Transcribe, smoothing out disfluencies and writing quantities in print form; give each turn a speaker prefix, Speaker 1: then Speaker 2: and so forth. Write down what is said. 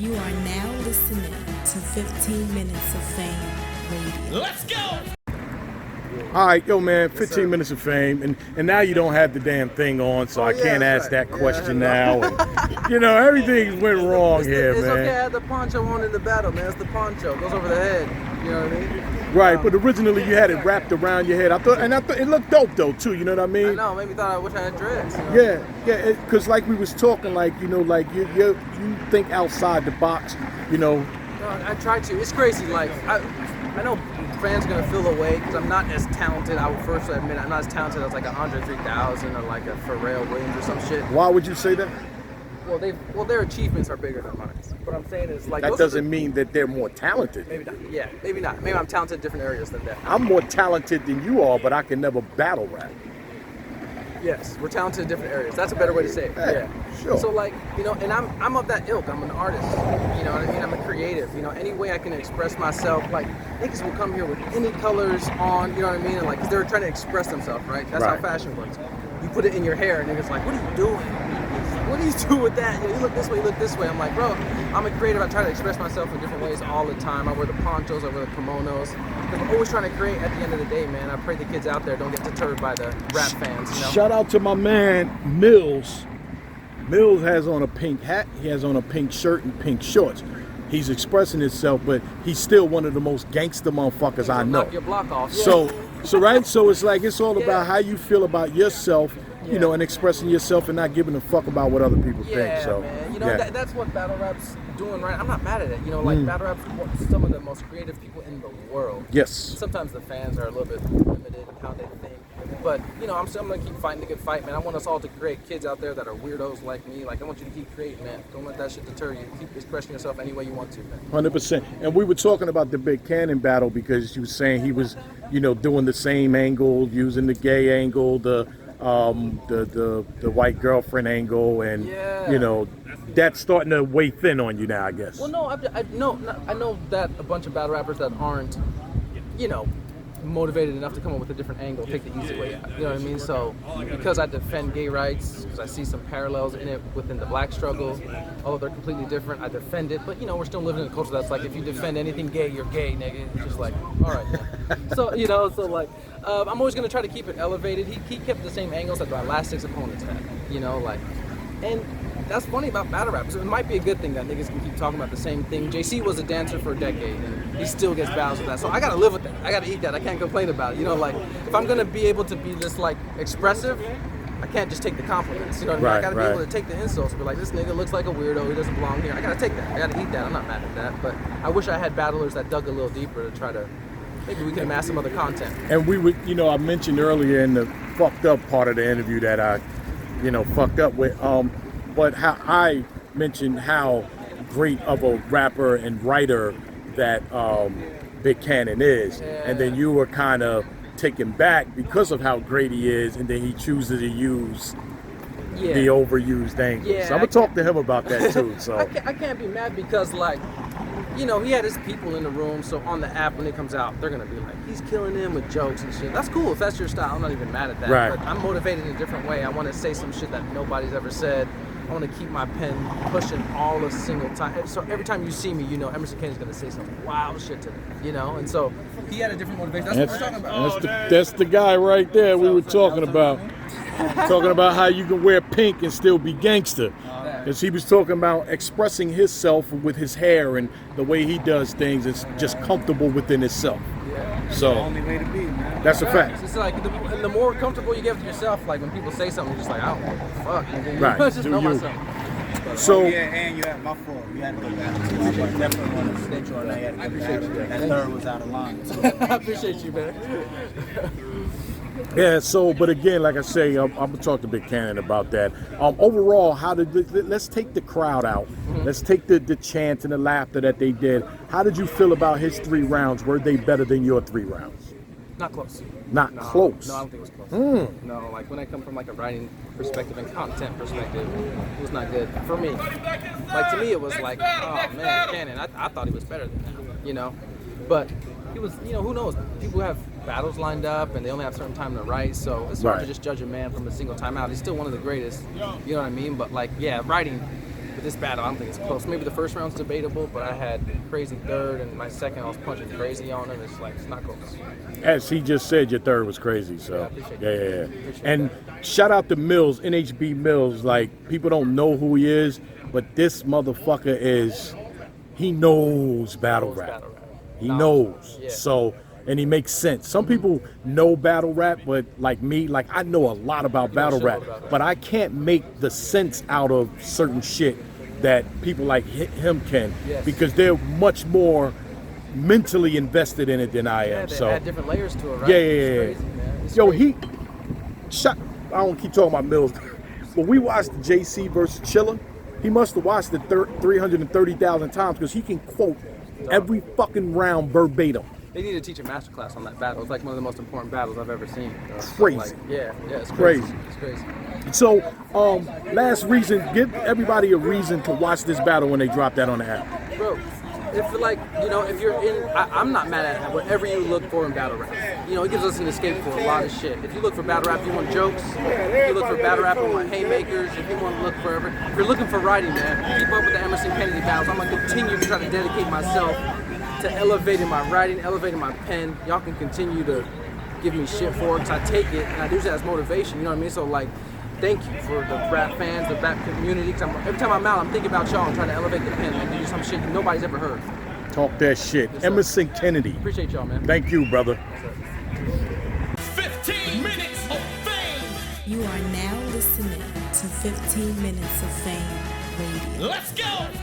Speaker 1: You are now listening to 15 Minutes of Fame Radio.
Speaker 2: Let's go!
Speaker 3: All right, yo, man, 15 minutes of fame, and now you don't have the damn thing on, so I can't ask that question now. And, you know, everything went wrong here,
Speaker 4: it's
Speaker 3: man.
Speaker 4: Okay, I had the poncho on in the battle, man. It's the poncho. It goes over the head. You know what I mean?
Speaker 3: Right, but originally you had it wrapped around your head. I thought it looked dope though too. You know what I mean?
Speaker 4: I know. Maybe thought I wish I had dreads. You know?
Speaker 3: Yeah, because like we was talking, like you think outside the box. You know.
Speaker 4: No, I try to. It's crazy. Like I know fans are gonna feel away because I'm not as talented. I would first admit I'm not as talented as like a Andre 3000 or like a Pharrell Williams or some shit.
Speaker 3: Why would you say that?
Speaker 4: Well, their achievements are bigger than mine. What I'm saying is like
Speaker 3: that doesn't mean that they're more talented.
Speaker 4: Maybe not. Yeah, maybe not. Maybe I'm talented in different areas than that.
Speaker 3: I'm more talented than you are, but I can never battle rap.
Speaker 4: Yes, we're talented in different areas. That's a better way to say it.
Speaker 3: Yeah, sure.
Speaker 4: So like, you know, and I'm of that ilk. I'm an artist. You know what I mean? I'm a creative. You know, any way I can express myself. Like, niggas will come here with any colors on. You know what I mean? And like, 'cause they're trying to express themselves, right? That's how fashion works. You put it in your hair, and niggas like, what are you doing? What do you do with that? You look this way, you look this way. I'm like, bro, I'm a creative. I try to express myself in different ways all the time. I wear the ponchos, I wear the kimonos. I'm always trying to create at the end of the day, man. I pray the kids out there don't get deterred by the rap fans, you know?
Speaker 3: Shout out to my man, Mills. Mills has on a pink hat. He has on a pink shirt and pink shorts. He's expressing himself, but he's still one of the most gangster motherfuckers I know.
Speaker 4: Knock your block off. Yeah.
Speaker 3: So it's like, it's all about how you feel about yourself. You know, and expressing yourself and not giving a fuck about what other people think. So,
Speaker 4: man. You know, that's what battle rap's doing, right? I'm not mad at it. You know, like battle rap's some of the most creative people in the world.
Speaker 3: Yes.
Speaker 4: Sometimes the fans are a little bit limited in how they think. But, you know, I'm still going to keep fighting the good fight, man. I want us all to create kids out there that are weirdos like me. Like, I want you to keep creating, man. Don't let that shit deter you. Keep expressing yourself any way you want to, man.
Speaker 3: 100%. And we were talking about the big Kannon battle because you were saying he was, you know, doing the same angle, using the gay angle, the white girlfriend angle, and you know, that's starting to weigh thin on you now, I guess.
Speaker 4: Well, no, I know that a bunch of battle rappers that aren't, you know, motivated enough to come up with a different angle take the easy way out. You know what I mean? So because I defend gay rights, because I see some parallels in it within the black struggle, although they're completely different, I defend it. But you know, we're still living in a culture that's like, if you defend anything gay, you're gay, nigga. It's just like, all right, man. So you know, so like, I'm always gonna try to keep it elevated. He kept the same angles that my last 6 opponents had. You know, like, and that's funny about battle rappers. It might be a good thing that niggas can keep talking about the same thing. JC was a dancer for a decade, and he still gets battles with that. So I gotta live with that. I gotta eat that. I can't complain about it. You know, like, if I'm gonna be able to be this like expressive, I can't just take the compliments. You know what I mean? I gotta be able to take the insults. Be like, this nigga looks like a weirdo. He doesn't belong here. I gotta take that. I gotta eat that. I'm not mad at that. But I wish I had battlers that dug a little deeper to try to. Maybe we can amass some other content.
Speaker 3: And we would, you know, I mentioned earlier in the fucked up part of the interview that I, you know, fucked up with. But how I mentioned how great of a rapper and writer that Big Kannon is, and then you were kind of taken back because of how great he is, and then he chooses to use the overused angle. So I'm gonna talk to him about that too. So
Speaker 4: I can't be mad because, like, you know, he had his people in the room, so on the app when it comes out, they're gonna be like, he's killing him with jokes and shit. That's cool if that's your style. I'm not even mad at that.
Speaker 3: Right.
Speaker 4: But I'm motivated in a different way. I want to say some shit that nobody's ever said. I want to keep my pen pushing all the single time. So every time you see me, you know Emmerson Kanon's gonna say some wild shit to me, you know. And so he had a different motivation. That's what we're talking about.
Speaker 3: That's the guy right there we were talking about. Talking about how you can wear pink and still be gangster. Because he was talking about expressing himself with his hair and the way he does things is just comfortable within himself. So
Speaker 2: The only way to be, man.
Speaker 3: that's a fact.
Speaker 4: It's like the more comfortable you get with yourself, like when people say something, you're just like, I don't know what the fuck. And then
Speaker 3: Right.
Speaker 4: you just
Speaker 3: Do
Speaker 4: know
Speaker 3: you.
Speaker 4: myself.
Speaker 3: So
Speaker 2: Yeah, and you had my fault. You had to go back. I definitely want to snitch on that. I appreciate you. That third was out of line. So.
Speaker 4: I appreciate you, man.
Speaker 3: yeah, so but again, like I say, I'm gonna talk to Big Kannon about that. Overall, let's take the crowd out. Let's take the chant and the laughter that they did. How did you feel about his 3 rounds? Were they better than your 3 rounds?
Speaker 4: Not close.
Speaker 3: Not close.
Speaker 4: No, I don't think it was close. No, like when I come from like a writing perspective and content perspective, it was not good for me. Like to me, it was like, oh man, Kannon. I thought he was better than that, you know. But he was, you know, who knows? People have battles lined up and they only have certain time to write, so it's hard to just judge a man from a single time out. He's still one of the greatest, you know what I mean? But like, yeah, writing, But this battle, I don't think it's close. Maybe the first round's debatable, but I had crazy third, and my second I was punching crazy on him. It's like, it's not close.
Speaker 3: As he just said, your third was crazy. So
Speaker 4: Yeah, I appreciate
Speaker 3: yeah.
Speaker 4: Appreciate
Speaker 3: And
Speaker 4: that.
Speaker 3: shout out to Mills, NHB Mills. Like, people don't know who he is, but this motherfucker is. He knows battle rap. He knows.
Speaker 4: Yeah.
Speaker 3: So. And he makes sense. Some people know battle rap, but like me, like I know a lot about battle rap, but I can't make the sense out of certain shit that people like him can,
Speaker 4: Yes.
Speaker 3: because they're much more mentally invested in it than I am.
Speaker 4: Yeah, they
Speaker 3: So
Speaker 4: add different layers to it, right?
Speaker 3: yeah.
Speaker 4: It's crazy, man. It's
Speaker 3: Yo,
Speaker 4: crazy.
Speaker 3: I don't keep talking about Mills. But we watched the JC versus Chilla. He must have watched it 330,000 times because he can quote every fucking round verbatim.
Speaker 4: They need to teach a masterclass on that battle. It's like one of the most important battles I've ever seen.
Speaker 3: Crazy.
Speaker 4: Like, yeah, it's
Speaker 3: Crazy.
Speaker 4: crazy. It's crazy.
Speaker 3: So, last reason, give everybody a reason to watch this battle when they drop that on the app.
Speaker 4: Bro, if like, you know, if you're in, I'm not mad at whatever you look for in battle rap. You know, it gives us an escape for a lot of shit. If you look for battle rap, you want jokes. If you look for battle rap, you want haymakers. If you want to look for, if you're looking for writing, man, keep up with the Emmerson Kennedy battles. I'm gonna continue to try to dedicate myself to elevating my writing, elevating my pen. Y'all can continue to give me shit for it, because I take it and I use it as motivation, you know what I mean? So like, thank you for the rap fans, the rap community, because every time I'm out, I'm thinking about y'all and trying to elevate the pen and do some shit nobody's ever heard.
Speaker 3: Talk that shit.
Speaker 4: Yes, sir.
Speaker 3: Emerson Kennedy.
Speaker 4: Appreciate y'all, man.
Speaker 3: Thank you, brother.
Speaker 5: 15 minutes of fame.
Speaker 1: You are now listening to 15 Minutes of Fame Radio.
Speaker 5: Let's go.